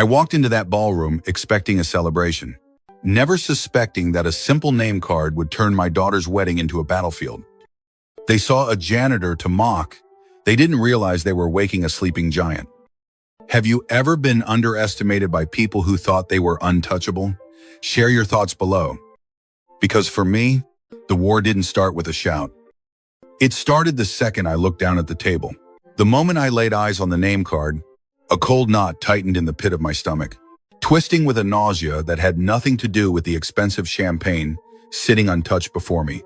I walked into that ballroom expecting a celebration, never suspecting that a simple name card would turn my daughter's wedding into a battlefield. They saw a janitor to mock. They didn't realize they were waking a sleeping giant. Have you ever been underestimated by people who thought they were untouchable? Share your thoughts below. Because for me, the war didn't start with a shout. It started the second I looked down at the table. The moment I laid eyes on the name card, a cold knot tightened in the pit of my stomach, twisting with a nausea that had nothing to do with the expensive champagne sitting untouched before me.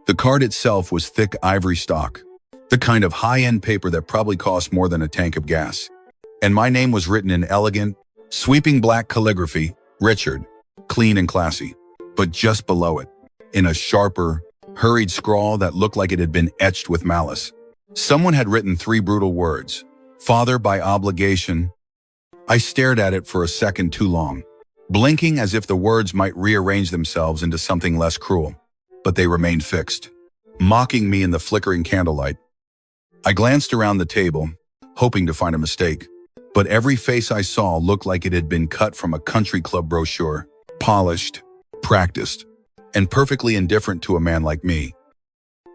The card itself was thick ivory stock, the kind of high-end paper that probably cost more than a tank of gas. And my name was written in elegant, sweeping black calligraphy, Richard, clean and classy. But just below it, in a sharper, hurried scrawl that looked like it had been etched with malice, someone had written 3 brutal words: Father by obligation. I stared at it for a second too long, blinking as if the words might rearrange themselves into something less cruel. But they remained fixed, mocking me in the flickering candlelight. I glanced around the table, hoping to find a mistake, but every face I saw looked like it had been cut from a country club brochure, polished, practiced, and perfectly indifferent to a man like me.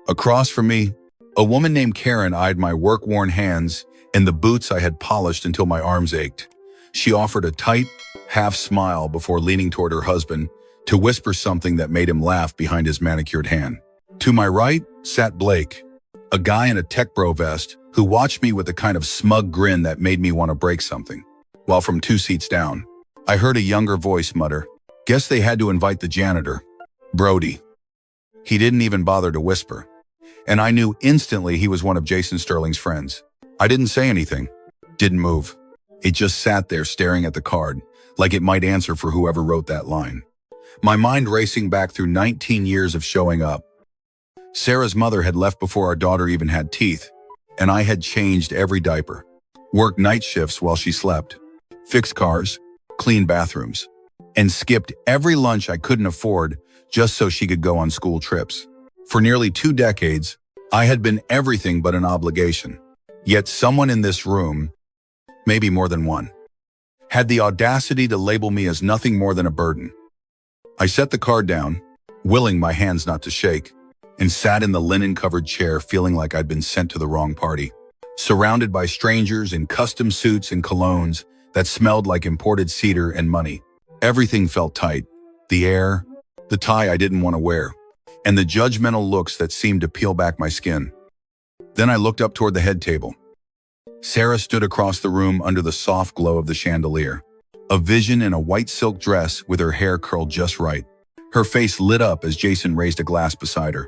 Across from me, a woman named Karen eyed my work-worn hands and the boots I had polished until my arms ached. She offered a tight, half smile before leaning toward her husband to whisper something that made him laugh behind his manicured hand. To my right sat Blake, a guy in a tech bro vest who watched me with a kind of smug grin that made me want to break something. While from 2 seats down, I heard a younger voice mutter, "Guess they had to invite the janitor, Brody." He didn't even bother to whisper, and I knew instantly he was one of Jason Sterling's friends. I didn't say anything, didn't move. It just sat there staring at the card, like it might answer for whoever wrote that line. My mind racing back through 19 years of showing up. Sarah's mother had left before our daughter even had teeth, and I had changed every diaper, worked night shifts while she slept, fixed cars, cleaned bathrooms, and skipped every lunch I couldn't afford just so she could go on school trips. For nearly 2 decades, I had been everything but an obligation. Yet someone in this room, maybe more than one, had the audacity to label me as nothing more than a burden. I set the card down, willing my hands not to shake, and sat in the linen-covered chair feeling like I'd been sent to the wrong party, surrounded by strangers in custom suits and colognes that smelled like imported cedar and money. Everything felt tight: the air, the tie I didn't want to wear, and the judgmental looks that seemed to peel back my skin. Then I looked up toward the head table. Sarah stood across the room under the soft glow of the chandelier, a vision in a white silk dress with her hair curled just right. Her face lit up as Jason raised a glass beside her.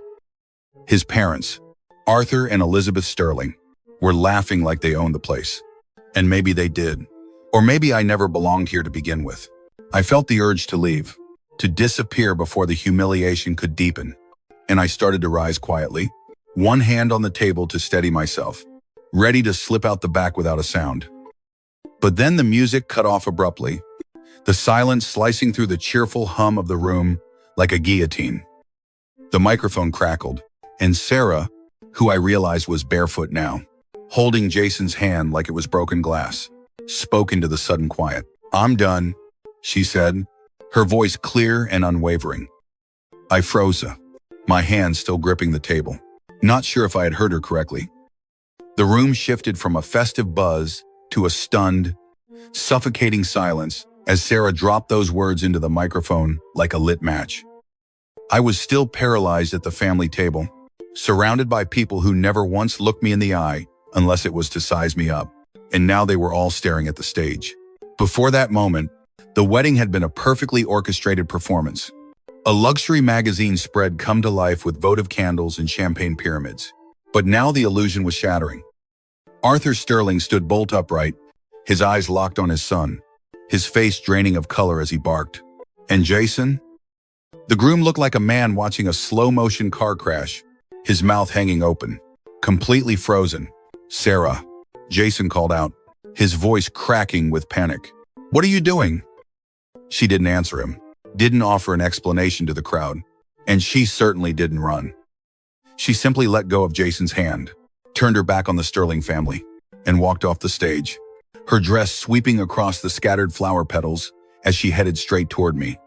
His parents, Arthur and Elizabeth Sterling, were laughing like they owned the place. And maybe they did. Or maybe I never belonged here to begin with. I felt the urge to leave, to disappear before the humiliation could deepen. And I started to rise quietly, one hand on the table to steady myself, ready to slip out the back without a sound. But then the music cut off abruptly, the silence slicing through the cheerful hum of the room like a guillotine. The microphone crackled, and Sarah, who I realized was barefoot now, holding Jason's hand like it was broken glass, spoke into the sudden quiet. "I'm done," she said, her voice clear and unwavering. I froze, my hand still gripping the table, not sure if I had heard her correctly. The room shifted from a festive buzz to a stunned, suffocating silence as Sarah dropped those words into the microphone like a lit match. I was still paralyzed at the family table, surrounded by people who never once looked me in the eye unless it was to size me up, and now they were all staring at the stage. Before that moment, the wedding had been a perfectly orchestrated performance. A luxury magazine spread come to life with votive candles and champagne pyramids. But now the illusion was shattering. Arthur Sterling stood bolt upright, his eyes locked on his son, his face draining of color as he barked. And Jason? The groom looked like a man watching a slow-motion car crash, his mouth hanging open, completely frozen. "Sarah," Jason called out, his voice cracking with panic. "What are you doing?" She didn't answer him, didn't offer an explanation to the crowd, and she certainly didn't run. She simply let go of Jason's hand, turned her back on the Sterling family, and walked off the stage, her dress sweeping across the scattered flower petals as she headed straight toward me.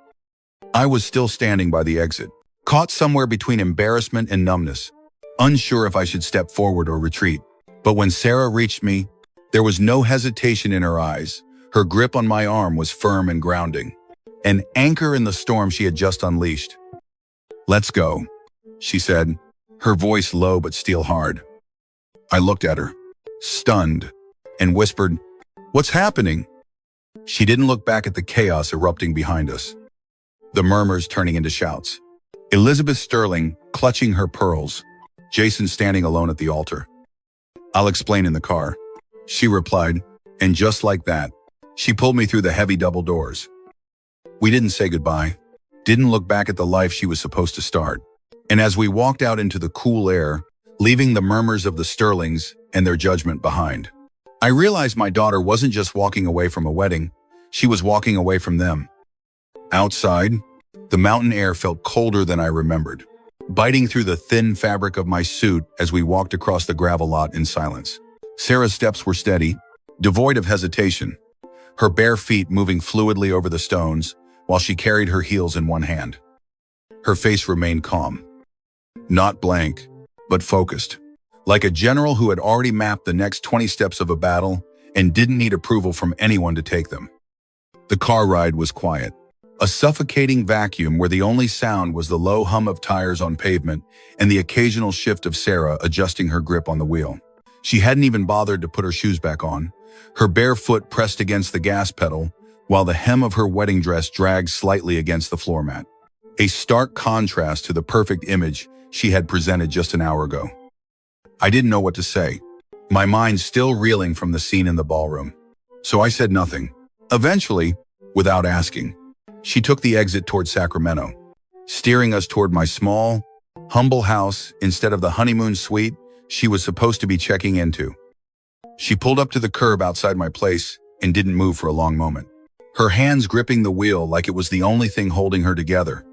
I was still standing by the exit, caught somewhere between embarrassment and numbness, unsure if I should step forward or retreat. But when Sarah reached me, there was no hesitation in her eyes. Her grip on my arm was firm and grounding, an anchor in the storm she had just unleashed. "Let's go," she said, her voice low but steel hard. I looked at her, stunned, and whispered, "What's happening?" She didn't look back at the chaos erupting behind us, the murmurs turning into shouts. Elizabeth Sterling clutching her pearls, Jason standing alone at the altar. "I'll explain in the car," she replied, and just like that, she pulled me through the heavy double doors. We didn't say goodbye, didn't look back at the life she was supposed to start. And as we walked out into the cool air, leaving the murmurs of the Sterlings and their judgment behind, I realized my daughter wasn't just walking away from a wedding, she was walking away from them. Outside, the mountain air felt colder than I remembered, biting through the thin fabric of my suit as we walked across the gravel lot in silence. Sarah's steps were steady, devoid of hesitation, her bare feet moving fluidly over the stones while she carried her heels in one hand. Her face remained calm, not blank, but focused, like a general who had already mapped the next 20 steps of a battle and didn't need approval from anyone to take them. The car ride was quiet, a suffocating vacuum where the only sound was the low hum of tires on pavement and the occasional shift of Sarah adjusting her grip on the wheel. She hadn't even bothered to put her shoes back on, her bare foot pressed against the gas pedal, while the hem of her wedding dress dragged slightly against the floor mat. A stark contrast to the perfect image she had presented just an hour ago. I didn't know what to say, my mind still reeling from the scene in the ballroom. So I said nothing. Eventually, without asking, she took the exit toward Sacramento, steering us toward my small, humble house instead of the honeymoon suite she was supposed to be checking into. She pulled up to the curb outside my place and didn't move for a long moment, her hands gripping the wheel like it was the only thing holding her together.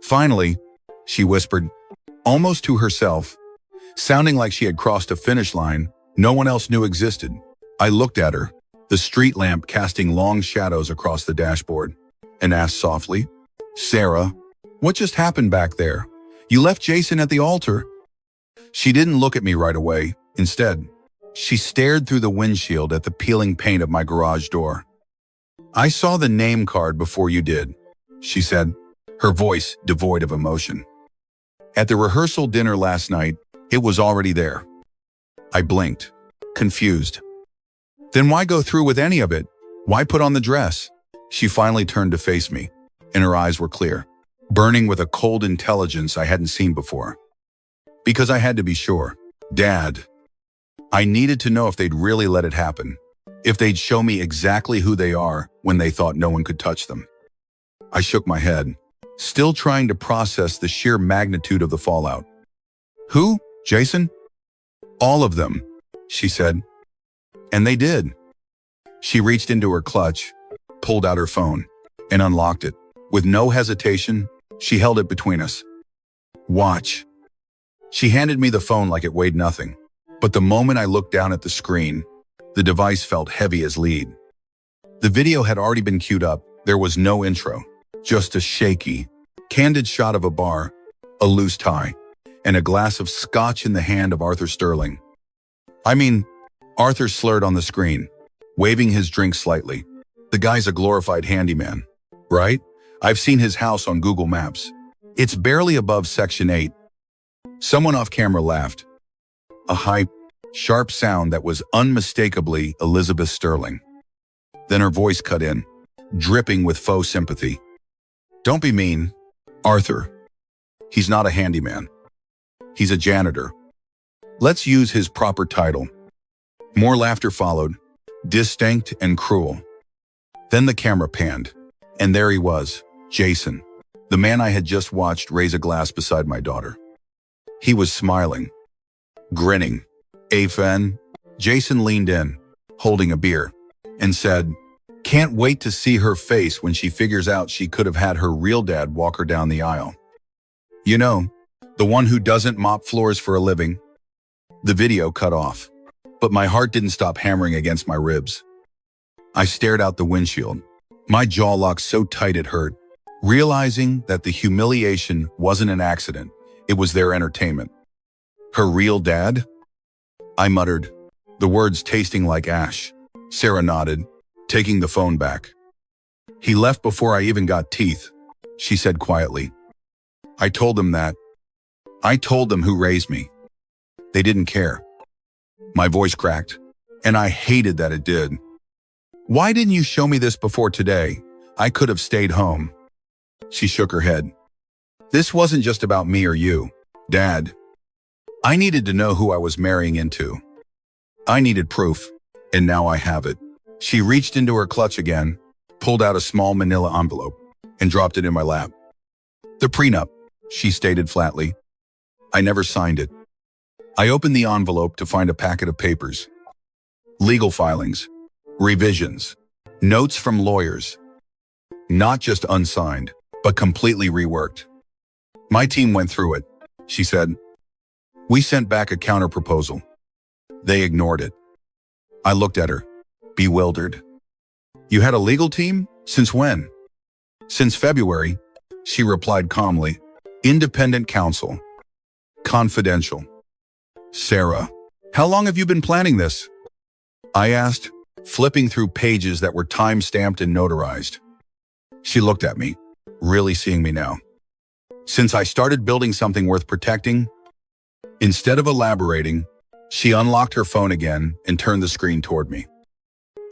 Finally, she whispered, almost to herself, sounding like she had crossed a finish line no one else knew existed. I looked at her, the street lamp casting long shadows across the dashboard, and asked softly, "Sarah, what just happened back there? You left Jason at the altar?" She didn't look at me right away. Instead, she stared through the windshield at the peeling paint of my garage door. "I saw the name card before you did," she said, her voice devoid of emotion. "At the rehearsal dinner last night, it was already there." I blinked, confused. "Then why go through with any of it? Why put on the dress?" She finally turned to face me, and her eyes were clear, burning with a cold intelligence I hadn't seen before. "Because I had to be sure, Dad. I needed to know if they'd really let it happen, if they'd show me exactly who they are when they thought no one could touch them." I shook my head, still trying to process the sheer magnitude of the fallout. "Who? Jason?" "All of them," she said. "And they did." She reached into her clutch, pulled out her phone, and unlocked it. With no hesitation, she held it between us. "Watch." She handed me the phone like it weighed nothing. But the moment I looked down at the screen, the device felt heavy as lead. The video had already been queued up. There was no intro, just a shaky, candid shot of a bar, a loose tie, and a glass of scotch in the hand of Arthur Sterling. Arthur slurred on the screen, waving his drink slightly. "The guy's a glorified handyman, right? I've seen his house on Google Maps. It's barely above Section 8. Someone off camera laughed. A high, sharp sound that was unmistakably Elizabeth Sterling. Then her voice cut in, dripping with faux sympathy. "Don't be mean, Arthur. He's not a handyman. He's a janitor. Let's use his proper title." More laughter followed, distinct and cruel. Then the camera panned, and there he was, Jason, the man I had just watched raise a glass beside my daughter. He was smiling, grinning. "Afen." Jason leaned in, holding a beer, and said, "Can't wait to see her face when she figures out she could have had her real dad walk her down the aisle. You know, the one who doesn't mop floors for a living." The video cut off, but my heart didn't stop hammering against my ribs. I stared out the windshield. My jaw locked so tight it hurt, realizing that the humiliation wasn't an accident. It was their entertainment. Her real dad? I muttered, the words tasting like ash. Sarah nodded, taking the phone back. He left before I even got teeth, she said quietly. I told them that. I told them who raised me. They didn't care. My voice cracked, and I hated that it did. Why didn't you show me this before today? I could have stayed home. She shook her head. This wasn't just about me or you, Dad. I needed to know who I was marrying into. I needed proof, and now I have it. She reached into her clutch again, pulled out a small manila envelope, and dropped it in my lap. The prenup, she stated flatly. I never signed it. I opened the envelope to find a packet of papers. Legal filings, revisions, notes from lawyers. Not just unsigned, but completely reworked. My team went through it, she said. We sent back a counter-proposal. They ignored it. I looked at her, bewildered. You had a legal team? Since when? Since February, she replied calmly. Independent counsel. Confidential. Sarah, how long have you been planning this? I asked, flipping through pages that were time-stamped and notarized. She looked at me, really seeing me now. Since I started building something worth protecting, instead of elaborating, she unlocked her phone again and turned the screen toward me.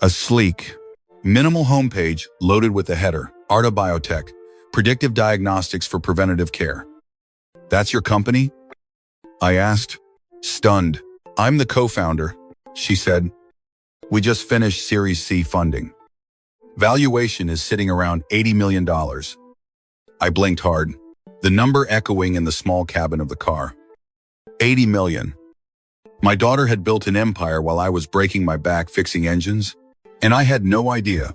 A sleek, minimal homepage loaded with the header, Arta Biotech, predictive diagnostics for preventative care. That's your company? I asked, stunned. I'm the co-founder, she said. We just finished Series C funding. Valuation is sitting around $80 million. I blinked hard, the number echoing in the small cabin of the car. 80 million. My daughter had built an empire while I was breaking my back fixing engines, and I had no idea.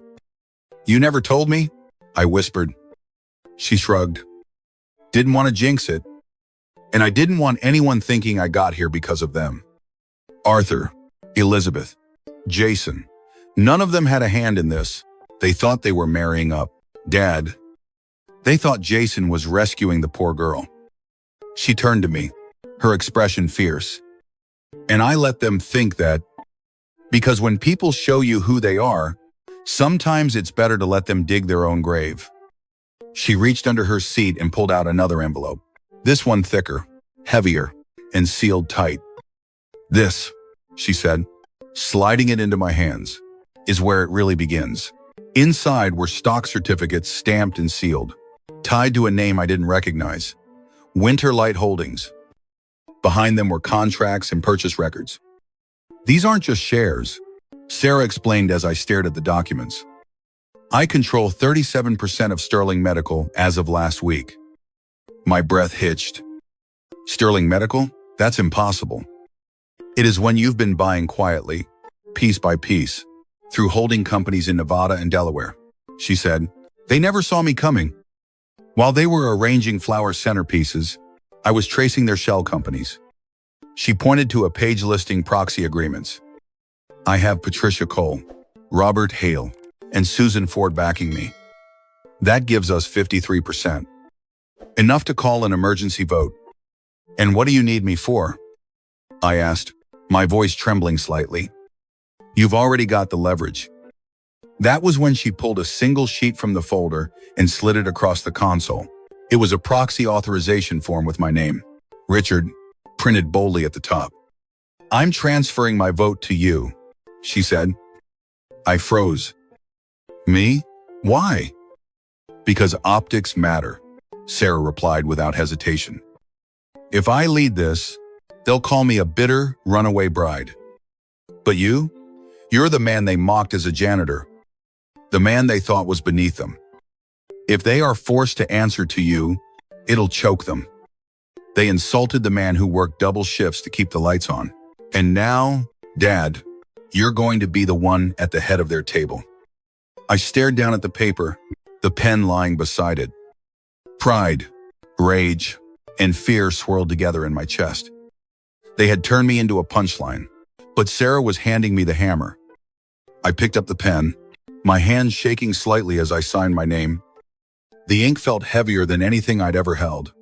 You never told me? I whispered. She shrugged. Didn't want to jinx it. And I didn't want anyone thinking I got here because of them. Arthur, Elizabeth, Jason. None of them had a hand in this. They thought they were marrying up. Dad. They thought Jason was rescuing the poor girl. She turned to me, her expression fierce. And I let them think that, because when people show you who they are, sometimes it's better to let them dig their own grave. She reached under her seat and pulled out another envelope. This one thicker, heavier, and sealed tight. This, she said, sliding it into my hands, is where it really begins. Inside were stock certificates stamped and sealed, tied to a name I didn't recognize. Winterlight Holdings. Behind them were contracts and purchase records. These aren't just shares, Sarah explained as I stared at the documents. I control 37% of Sterling Medical as of last week. My breath hitched. Sterling Medical? That's impossible. It is when you've been buying quietly, piece by piece, through holding companies in Nevada and Delaware, she said. They never saw me coming. While they were arranging flower centerpieces, I was tracing their shell companies. She pointed to a page listing proxy agreements. I have Patricia Cole, Robert Hale, and Susan Ford backing me. That gives us 53%. Enough to call an emergency vote. And what do you need me for? I asked, my voice trembling slightly. You've already got the leverage. That was when she pulled a single sheet from the folder and slid it across the console. It was a proxy authorization form with my name, Richard, printed boldly at the top. I'm transferring my vote to you, she said. I froze. Me? Why? Because optics matter, Sarah replied without hesitation. If I lead this, they'll call me a bitter, runaway bride. But you're the man they mocked as a janitor, the man they thought was beneath them. If they are forced to answer to you, it'll choke them. They insulted the man who worked double shifts to keep the lights on. And now, Dad, you're going to be the one at the head of their table. I stared down at the paper, the pen lying beside it. Pride, rage, and fear swirled together in my chest. They had turned me into a punchline, but Sarah was handing me the hammer. I picked up the pen, my hands shaking slightly as I signed my name. The ink felt heavier than anything I'd ever held.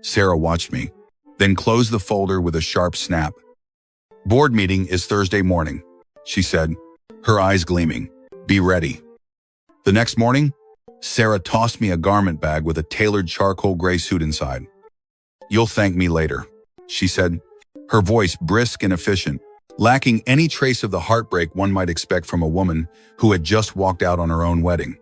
Sarah watched me, then closed the folder with a sharp snap. "Board meeting is Thursday morning," she said, her eyes gleaming. "Be ready." The next morning, Sarah tossed me a garment bag with a tailored charcoal gray suit inside. "You'll thank me later," she said, her voice brisk and efficient, lacking any trace of the heartbreak one might expect from a woman who had just walked out on her own wedding.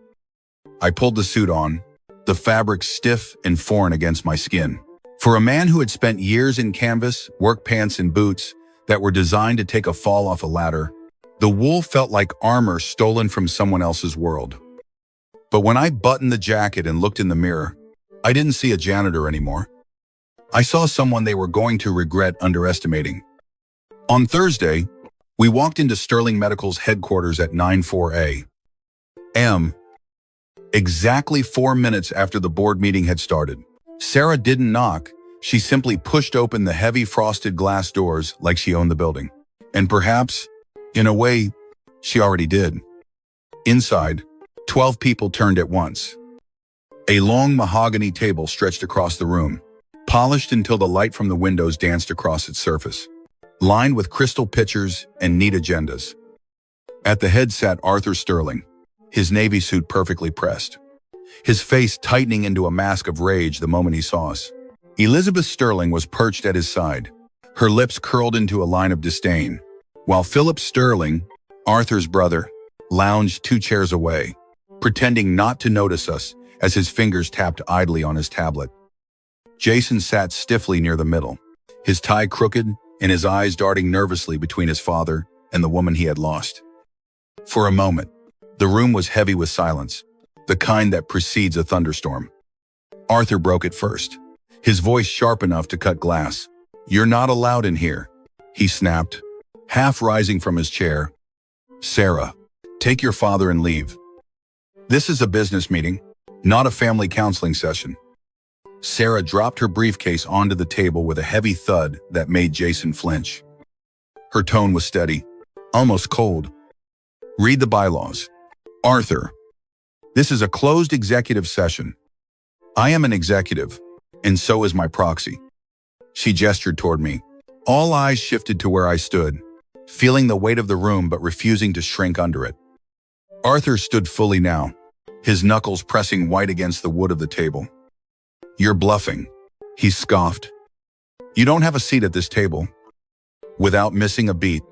I pulled the suit on, the fabric stiff and foreign against my skin. For a man who had spent years in canvas, work pants, and boots that were designed to take a fall off a ladder, the wool felt like armor stolen from someone else's world. But when I buttoned the jacket and looked in the mirror, I didn't see a janitor anymore. I saw someone they were going to regret underestimating. On Thursday, we walked into Sterling Medical's headquarters at 9:04 a.m. Exactly 4 minutes after the board meeting had started. Sarah didn't knock. She simply pushed open the heavy frosted glass doors like she owned the building. And perhaps, in a way, she already did. Inside, 12 people turned at once. A long mahogany table stretched across the room, polished until the light from the windows danced across its surface, lined with crystal pitchers and neat agendas. At the head sat Arthur Sterling, his navy suit perfectly pressed, his face tightening into a mask of rage the moment he saw us. Elizabeth Sterling was perched at his side, her lips curled into a line of disdain, while Philip Sterling, Arthur's brother, lounged 2 chairs away, pretending not to notice us as his fingers tapped idly on his tablet. Jason sat stiffly near the middle, his tie crooked and his eyes darting nervously between his father and the woman he had lost. For a moment, the room was heavy with silence, the kind that precedes a thunderstorm. Arthur broke it first, his voice sharp enough to cut glass. "You're not allowed in here," he snapped, half rising from his chair. "Sarah, take your father and leave. This is a business meeting, not a family counseling session." Sarah dropped her briefcase onto the table with a heavy thud that made Jason flinch. Her tone was steady, almost cold. "Read the bylaws. Arthur, this is a closed executive session. I am an executive, and so is my proxy." She gestured toward me. All eyes shifted to where I stood, feeling the weight of the room but refusing to shrink under it. Arthur stood fully now, his knuckles pressing white against the wood of the table. "You're bluffing," he scoffed. "You don't have a seat at this table." Without missing a beat,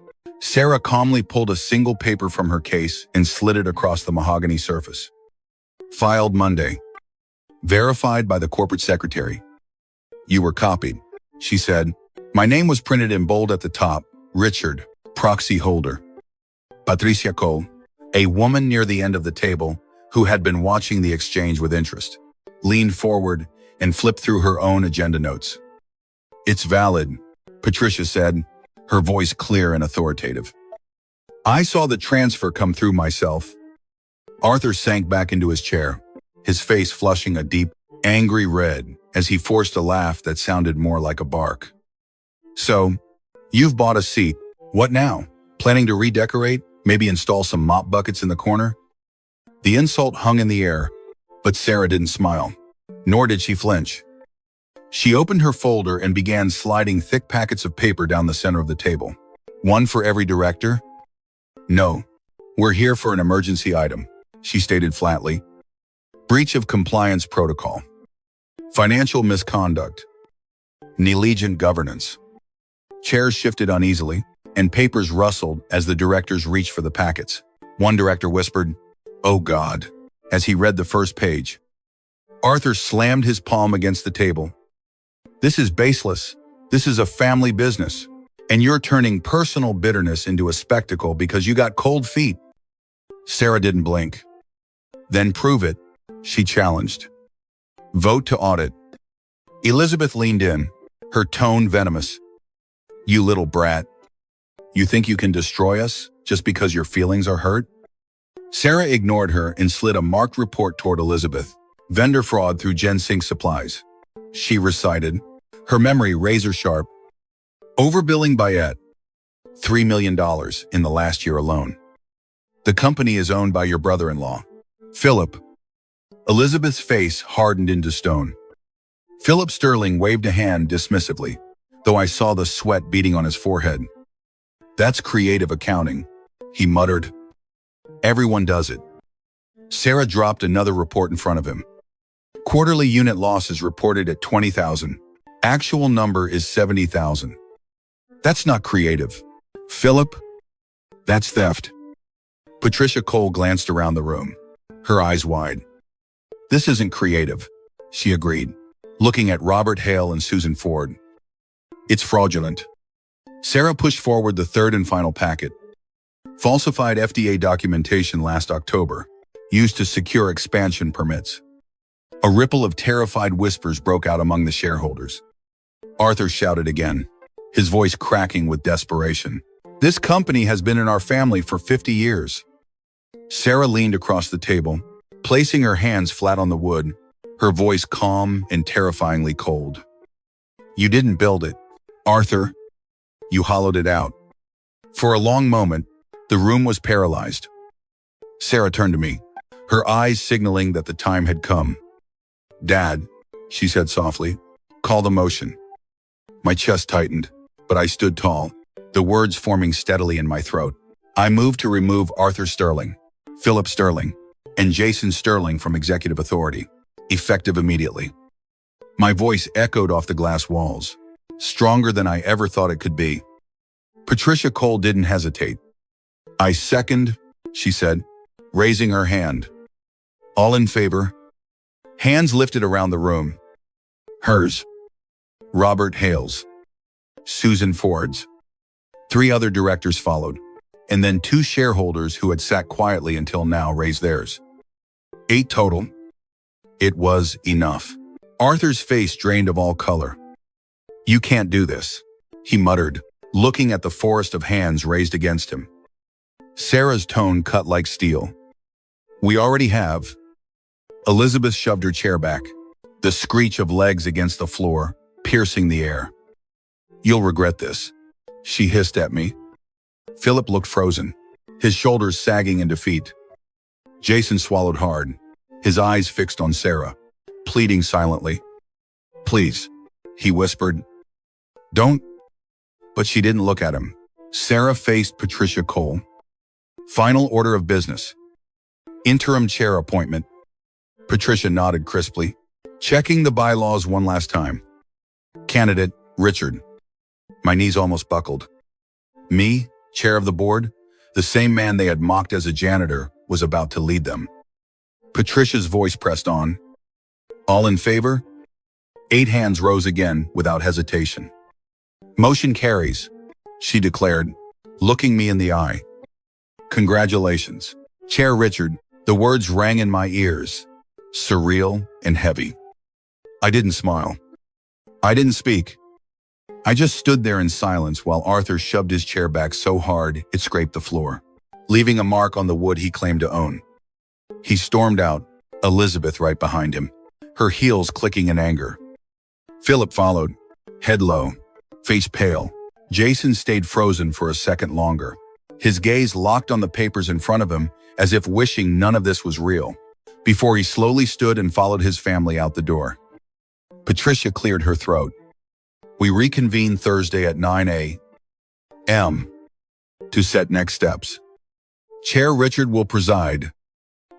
Sarah calmly pulled a single paper from her case and slid it across the mahogany surface. "Filed Monday. Verified by the corporate secretary." "You were copied," she said. My name was printed in bold at the top, Richard, proxy holder. Patricia Cole, a woman near the end of the table, who had been watching the exchange with interest, leaned forward and flipped through her own agenda notes. "It's valid," Patricia said, her voice clear and authoritative. "I saw the transfer come through myself." Arthur sank back into his chair, his face flushing a deep, angry red as he forced a laugh that sounded more like a bark. "So, you've bought a seat. What now? Planning to redecorate? Maybe install some mop buckets in the corner?" The insult hung in the air, but Sarah didn't smile, nor did she flinch. She opened her folder and began sliding thick packets of paper down the center of the table. "One for every director?" "No, we're here for an emergency item," she stated flatly. "Breach of compliance protocol. Financial misconduct. Negligent governance." Chairs shifted uneasily, and papers rustled as the directors reached for the packets. One director whispered, "Oh God," as he read the first page. Arthur slammed his palm against the table. "This is baseless. This is a family business. And you're turning personal bitterness into a spectacle because you got cold feet." Sarah didn't blink. "Then prove it," she challenged. "Vote to audit." Elizabeth leaned in, her tone venomous. "You little brat. You think you can destroy us just because your feelings are hurt?" Sarah ignored her and slid a marked report toward Elizabeth. "Vendor fraud through GenSync supplies," she recited, her memory razor-sharp. "Overbilling by $3 million in the last year alone." The company is owned by your brother-in-law, Philip. Elizabeth's face hardened into stone. Philip Sterling waved a hand dismissively, though I saw the sweat beading on his forehead. That's creative accounting, he muttered. Everyone does it. Sarah dropped another report in front of him. Quarterly unit losses reported at 20,000. Actual number is 70,000. That's not creative. Philip, that's theft. Patricia Cole glanced around the room, her eyes wide. This isn't creative, she agreed, looking at Robert Hale and Susan Ford. It's fraudulent. Sarah pushed forward the third and final packet. Falsified FDA documentation last October, used to secure expansion permits. A ripple of terrified whispers broke out among the shareholders. Arthur shouted again, his voice cracking with desperation. This company has been in our family for 50 years. Sarah leaned across the table, placing her hands flat on the wood, her voice calm and terrifyingly cold. You didn't build it, Arthur. You hollowed it out. For a long moment, the room was paralyzed. Sarah turned to me, her eyes signaling that the time had come. Dad, she said softly, call the motion. My chest tightened, but I stood tall, the words forming steadily in my throat. I moved to remove Arthur Sterling, Philip Sterling, and Jason Sterling from executive authority, effective immediately. My voice echoed off the glass walls, stronger than I ever thought it could be. Patricia Cole didn't hesitate. I second, she said, raising her hand. All in favor? Hands lifted around the room. Hers. Robert Hale's. Susan Ford's. 3 other directors followed, and then 2 shareholders who had sat quietly until now raised theirs. 8 total. It was enough. Arthur's face drained of all color. You can't do this, he muttered, looking at the forest of hands raised against him. Sarah's tone cut like steel. We already have. Elizabeth shoved her chair back, the screech of legs against the floor, piercing the air. You'll regret this, she hissed at me. Philip looked frozen, his shoulders sagging in defeat. Jason swallowed hard, his eyes fixed on Sarah, pleading silently. Please, he whispered. Don't. But she didn't look at him. Sarah faced Patricia Cole. Final order of business. Interim chair appointment. Patricia nodded crisply, checking the bylaws one last time. Candidate, Richard. My knees almost buckled. Me, chair of the board, the same man they had mocked as a janitor, was about to lead them. Patricia's voice pressed on. All in favor? 8 hands rose again without hesitation. Motion carries, she declared, looking me in the eye. Congratulations, Chair Richard. The words rang in my ears, surreal and heavy. I didn't smile. I didn't speak. I just stood there in silence while Arthur shoved his chair back so hard it scraped the floor, leaving a mark on the wood he claimed to own. He stormed out, Elizabeth right behind him, her heels clicking in anger. Philip followed, head low, face pale. Jason stayed frozen for a second longer, his gaze locked on the papers in front of him as if wishing none of this was real, before he slowly stood and followed his family out the door. Patricia cleared her throat. We reconvene Thursday at 9 a.m. to set next steps. Chair Richard will preside.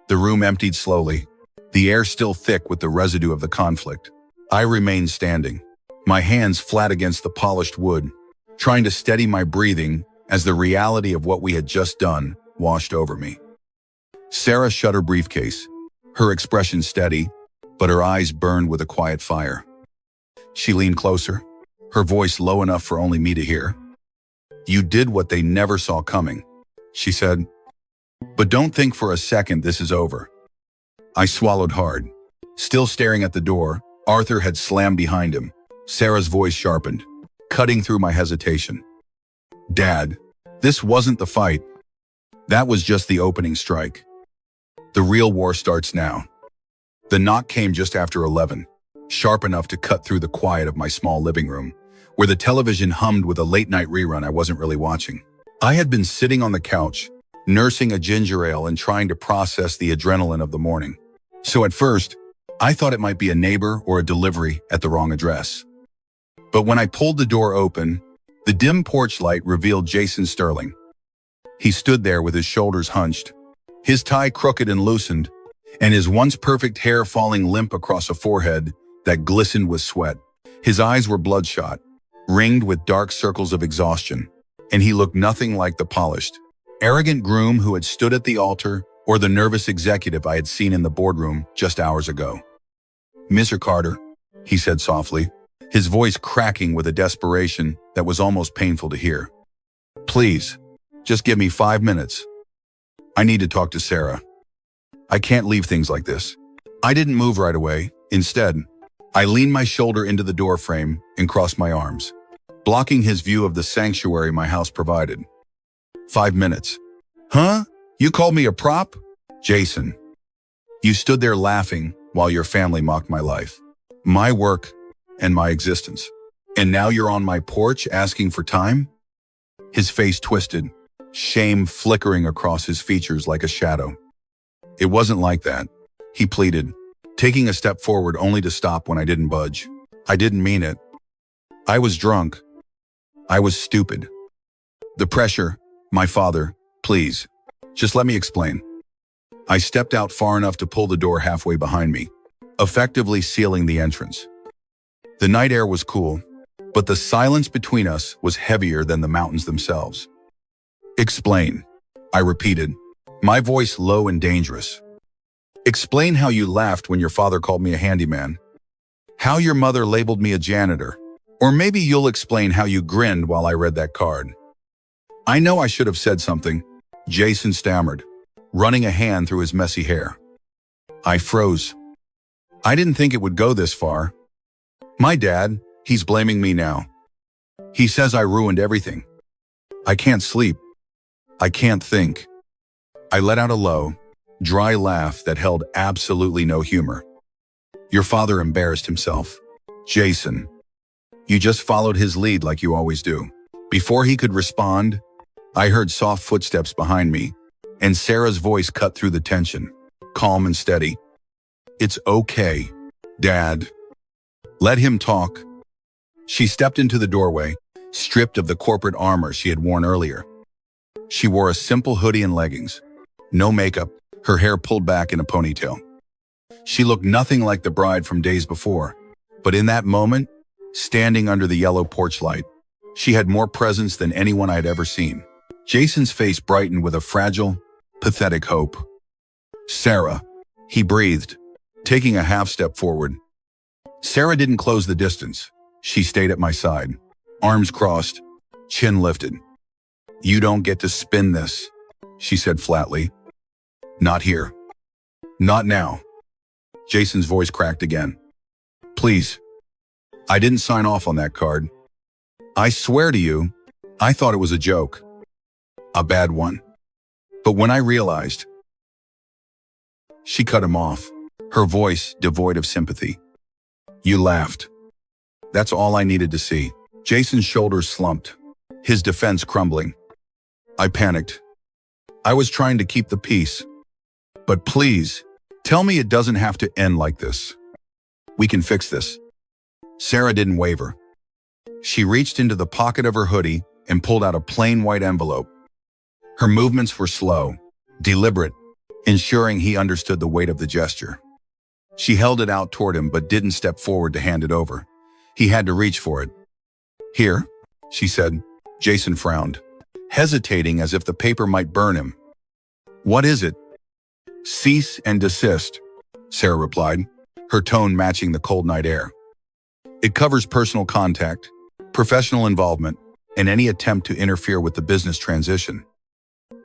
The room emptied slowly, the air still thick with the residue of the conflict. I remained standing, my hands flat against the polished wood, trying to steady my breathing as the reality of what we had just done washed over me. Sarah shut her briefcase, her expression steady, but her eyes burned with a quiet fire. She leaned closer, her voice low enough for only me to hear. You did what they never saw coming, she said. But don't think for a second this is over. I swallowed hard. Still staring at the door, Arthur had slammed behind him. Sarah's voice sharpened, cutting through my hesitation. Dad, this wasn't the fight. That was just the opening strike. The real war starts now. The knock came just after 11, sharp enough to cut through the quiet of my small living room, where the television hummed with a late-night rerun I wasn't really watching. I had been sitting on the couch, nursing a ginger ale and trying to process the adrenaline of the morning. So at first, I thought it might be a neighbor or a delivery at the wrong address. But when I pulled the door open, the dim porch light revealed Jason Sterling. He stood there with his shoulders hunched, his tie crooked and loosened, and his once perfect hair falling limp across a forehead that glistened with sweat. His eyes were bloodshot, ringed with dark circles of exhaustion, and he looked nothing like the polished, arrogant groom who had stood at the altar or the nervous executive I had seen in the boardroom just hours ago. "Mr. Carter," he said softly, his voice cracking with a desperation that was almost painful to hear. "Please, just give me 5 minutes. I need to talk to Sarah. I can't leave things like this." I didn't move right away. Instead, I leaned my shoulder into the door frame and crossed my arms, blocking his view of the sanctuary my house provided. 5 minutes. "Huh? You called me a prop?" "Jason, you stood there laughing while your family mocked my life, my work, and my existence. And now you're on my porch asking for time?" His face twisted, shame flickering across his features like a shadow. "It wasn't like that," he pleaded, taking a step forward only to stop when I didn't budge. "I didn't mean it. I was drunk. I was stupid. The pressure, my father, please, just let me explain." I stepped out far enough to pull the door halfway behind me, effectively sealing the entrance. The night air was cool, but the silence between us was heavier than the mountains themselves. "Explain," I repeated, my voice low and dangerous. "Explain how you laughed when your father called me a handyman, how your mother labeled me a janitor, or maybe you'll explain how you grinned while I read that card." "I know I should have said something," Jason stammered, running a hand through his messy hair. I froze. I didn't think it would go this far. "My dad, he's blaming me now. He says I ruined everything. I can't sleep. I can't think." I let out a low, dry laugh that held absolutely no humor. "Your father embarrassed himself. Jason, you just followed his lead like you always do." Before he could respond, I heard soft footsteps behind me, and Sarah's voice cut through the tension, calm and steady. "It's okay, Dad. Let him talk." She stepped into the doorway, stripped of the corporate armor she had worn earlier. She wore a simple hoodie and leggings, no makeup, her hair pulled back in a ponytail. She looked nothing like the bride from days before, but in that moment, standing under the yellow porch light, she had more presence than anyone I had ever seen. Jason's face brightened with a fragile, pathetic hope. "Sarah," he breathed, taking a half step forward. Sarah didn't close the distance. She stayed at my side, arms crossed, chin lifted. "You don't get to spin this," she said flatly. "Not here. Not now." Jason's voice cracked again. "Please. I didn't sign off on that card. I swear to you, I thought it was a joke. A bad one. But when I realized..." She cut him off, her voice devoid of sympathy. "You laughed. That's all I needed to see." Jason's shoulders slumped, his defense crumbling. I panicked. I was trying to keep the peace. "But please, tell me it doesn't have to end like this. We can fix this." Sarah didn't waver. She reached into the pocket of her hoodie and pulled out a plain white envelope. Her movements were slow, deliberate, ensuring he understood the weight of the gesture. She held it out toward him but didn't step forward to hand it over. He had to reach for it. "Here," she said. Jason frowned, hesitating as if the paper might burn him. "What is it?" "Cease and desist," Sarah replied, her tone matching the cold night air. "It covers personal contact, professional involvement, and any attempt to interfere with the business transition."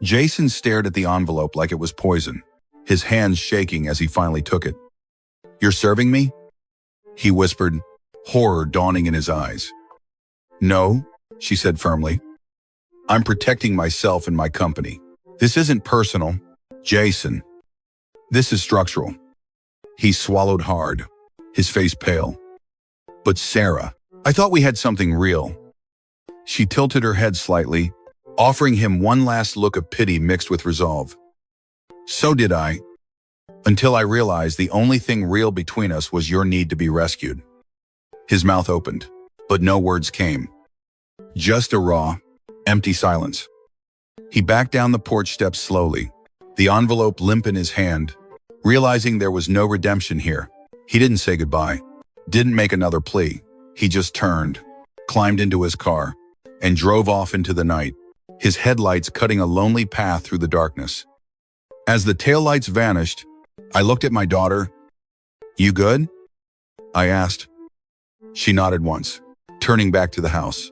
Jason stared at the envelope like it was poison, his hands shaking as he finally took it. "You're serving me?" he whispered, horror dawning in his eyes. "No," she said firmly. "I'm protecting myself and my company. This isn't personal, Jason. This is structural." He swallowed hard, his face pale. "But Sarah, I thought we had something real." She tilted her head slightly, offering him one last look of pity mixed with resolve. So did I, until I realized the only thing real between us was your need to be rescued. His mouth opened, but no words came. Just a raw, empty silence. He backed down the porch steps slowly, the envelope limp in his hand. Realizing there was no redemption here, he didn't say goodbye, didn't make another plea. He just turned, climbed into his car, and drove off into the night, his headlights cutting a lonely path through the darkness. As the taillights vanished, I looked at my daughter. "You good?" I asked. She nodded once, turning back to the house.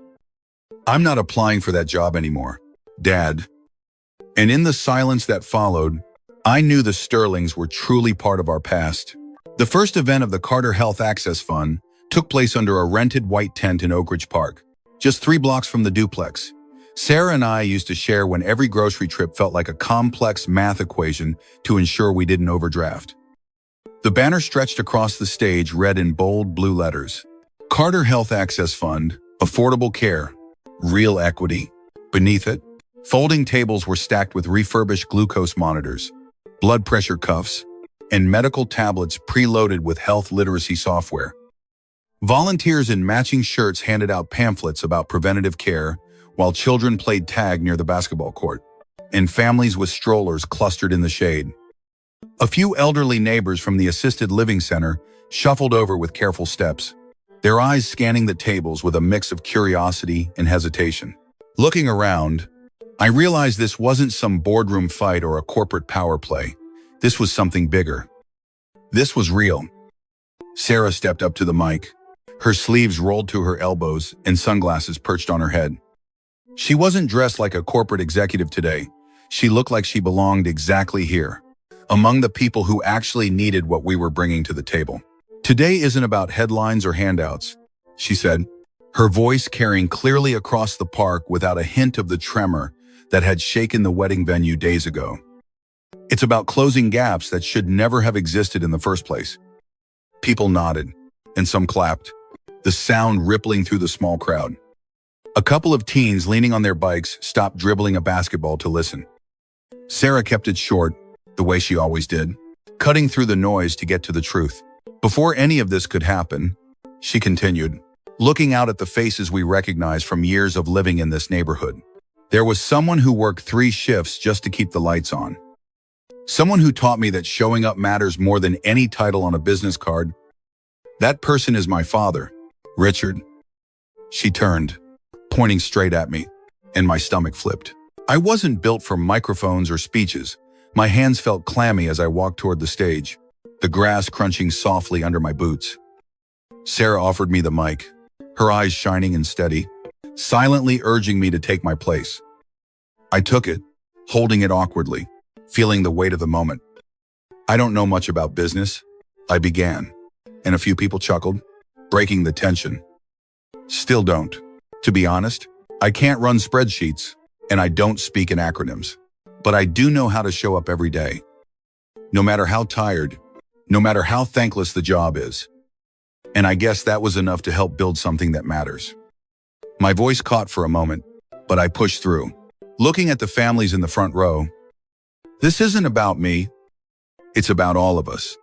"I'm not applying for that job anymore, Dad." And in the silence that followed, I knew the Sterlings were truly part of our past. The first event of the Carter Health Access Fund took place under a rented white tent in Oak Ridge Park, just 3 blocks from the duplex. Sarah and I used to share when every grocery trip felt like a complex math equation to ensure we didn't overdraft. The banner stretched across the stage read in bold blue letters, "Carter Health Access Fund, affordable care, real equity." Beneath it, folding tables were stacked with refurbished glucose monitors, blood pressure cuffs, and medical tablets preloaded with health literacy software. Volunteers in matching shirts handed out pamphlets about preventative care, while children played tag near the basketball court, and families with strollers clustered in the shade. A few elderly neighbors from the assisted living center shuffled over with careful steps, their eyes scanning the tables with a mix of curiosity and hesitation. Looking around, I realized this wasn't some boardroom fight or a corporate power play. This was something bigger. This was real. Sarah stepped up to the mic, her sleeves rolled to her elbows and sunglasses perched on her head. She wasn't dressed like a corporate executive today. She looked like she belonged exactly here, among the people who actually needed what we were bringing to the table. "Today isn't about headlines or handouts," she said, her voice carrying clearly across the park without a hint of the tremor that had shaken the wedding venue days ago. "It's about closing gaps that should never have existed in the first place." People nodded, and some clapped, the sound rippling through the small crowd. A couple of teens leaning on their bikes stopped dribbling a basketball to listen. Sarah kept it short, the way she always did, cutting through the noise to get to the truth. "Before any of this could happen," she continued, looking out at the faces we recognized from years of living in this neighborhood, "there was someone who worked 3 shifts just to keep the lights on. Someone who taught me that showing up matters more than any title on a business card. That person is my father, Richard." She turned, pointing straight at me, and my stomach flipped. I wasn't built for microphones or speeches. My hands felt clammy as I walked toward the stage, the grass crunching softly under my boots. Sarah offered me the mic, her eyes shining and steady, silently urging me to take my place. I took it, holding it awkwardly, feeling the weight of the moment. "I don't know much about business," I began, and a few people chuckled, breaking the tension. "Still don't. To be honest, I can't run spreadsheets, and I don't speak in acronyms. But I do know how to show up every day. No matter how tired, no matter how thankless the job is." And I guess that was enough to help build something that matters. My voice caught for a moment, but I pushed through, looking at the families in the front row. "This isn't about me. It's about all of us.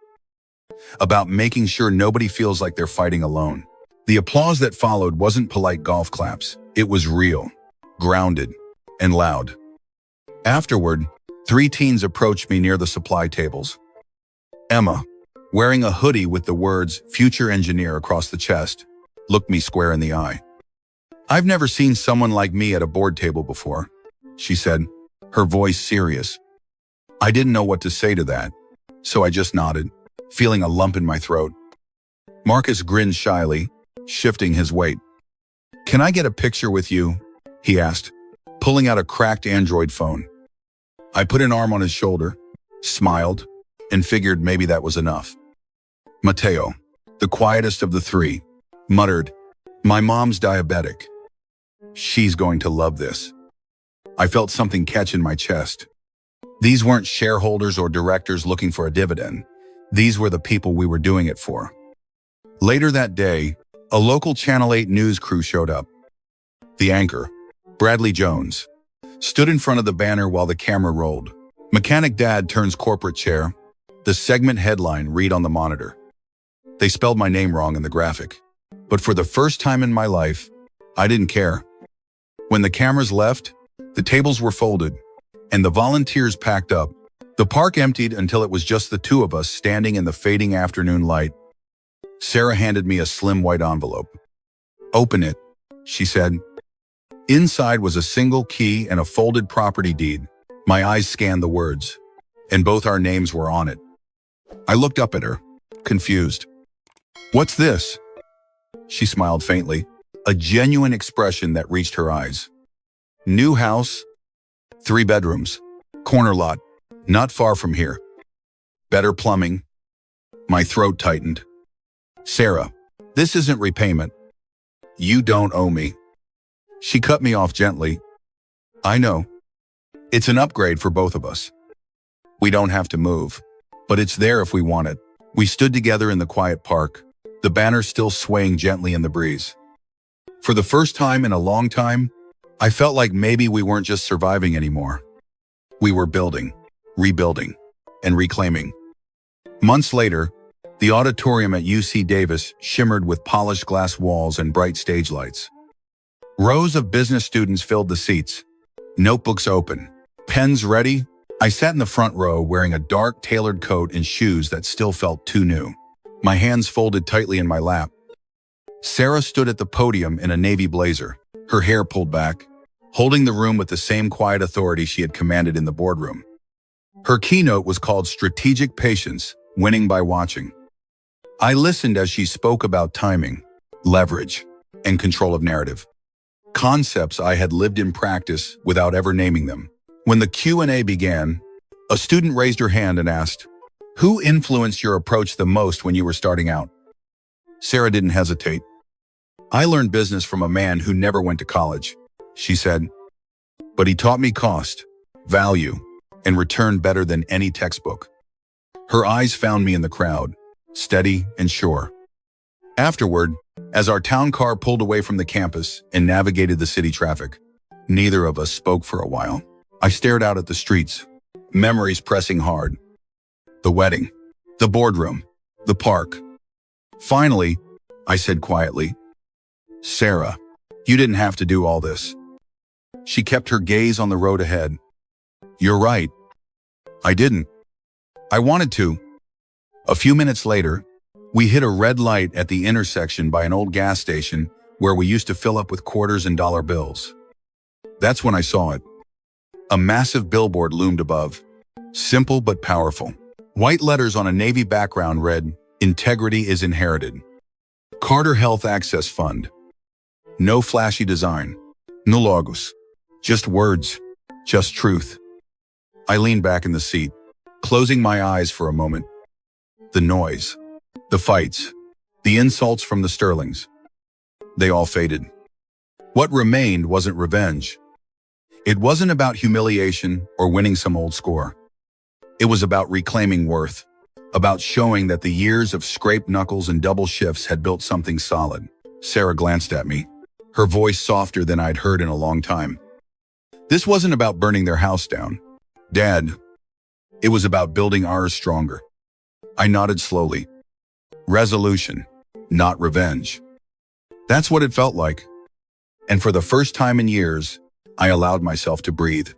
About making sure nobody feels like they're fighting alone." The applause that followed wasn't polite golf claps. It was real, grounded, and loud. Afterward, 3 teens approached me near the supply tables. Emma, wearing a hoodie with the words "Future Engineer" across the chest, looked me square in the eye. "I've never seen someone like me at a board table before," she said, her voice serious. I didn't know what to say to that, so I just nodded, feeling a lump in my throat. Marcus grinned shyly, shifting his weight. "Can I get a picture with you?" he asked, pulling out a cracked Android phone. I put an arm on his shoulder, smiled, and figured maybe that was enough. Mateo, the quietest of the 3, muttered, "My mom's diabetic. She's going to love this." I felt something catch in my chest. These weren't shareholders or directors looking for a dividend. These were the people we were doing it for. Later that day, a local Channel 8 news crew showed up. The anchor, Bradley Jones, stood in front of the banner while the camera rolled. Mechanic Dad turns corporate chair. The segment headline read on the monitor. They spelled my name wrong in the graphic. But for the first time in my life, I didn't care. When the cameras left, the tables were folded, and the volunteers packed up. The park emptied until it was just the two of us standing in the fading afternoon light. Sarah handed me a slim white envelope. "Open it," she said. Inside was a single key and a folded property deed. My eyes scanned the words, and both our names were on it. I looked up at her, confused. "What's this?" She smiled faintly, a genuine expression that reached her eyes. "New house, 3 bedrooms, corner lot, not far from here. Better plumbing." My throat tightened. "Sarah, this isn't repayment. You don't owe me." She cut me off gently. "I know. It's an upgrade for both of us. We don't have to move, but it's there if we want it." We stood together in the quiet park, the banner still swaying gently in the breeze. For the first time in a long time, I felt like maybe we weren't just surviving anymore. We were building, rebuilding, and reclaiming. Months later, the auditorium at UC Davis shimmered with polished glass walls and bright stage lights. Rows of business students filled the seats, notebooks open, pens ready. I sat in the front row wearing a dark tailored coat and shoes that still felt too new. My hands folded tightly in my lap. Sarah stood at the podium in a navy blazer, her hair pulled back, holding the room with the same quiet authority she had commanded in the boardroom. Her keynote was called Strategic Patience, Winning by Watching. I listened as she spoke about timing, leverage, and control of narrative. Concepts I had lived in practice without ever naming them. When the Q&A began, a student raised her hand and asked, "Who influenced your approach the most when you were starting out?" Sarah didn't hesitate. "I learned business from a man who never went to college," she said. "But he taught me cost, value, and return better than any textbook." Her eyes found me in the crowd, steady and sure. Afterward, as our town car pulled away from the campus and navigated the city traffic, neither of us spoke for a while. I stared out at the streets, memories pressing hard. The wedding, the boardroom, the park. Finally, I said quietly, "Sarah, you didn't have to do all this." She kept her gaze on the road ahead. "You're right. I didn't. I wanted to." A few minutes later, we hit a red light at the intersection by an old gas station where we used to fill up with quarters and dollar bills. That's when I saw it. A massive billboard loomed above, simple but powerful. White letters on a navy background read, "Integrity is inherited. Carter Health Access Fund." No flashy design, no logos, just words, just truth. I leaned back in the seat, closing my eyes for a moment. The noise, the fights, the insults from the Sterlings, they all faded. What remained wasn't revenge. It wasn't about humiliation or winning some old score. It was about reclaiming worth, about showing that the years of scraped knuckles and double shifts had built something solid. Sarah glanced at me, her voice softer than I'd heard in a long time. "This wasn't about burning their house down, Dad. It was about building ours stronger." I nodded slowly. Resolution, not revenge. That's what it felt like. And for the first time in years, I allowed myself to breathe.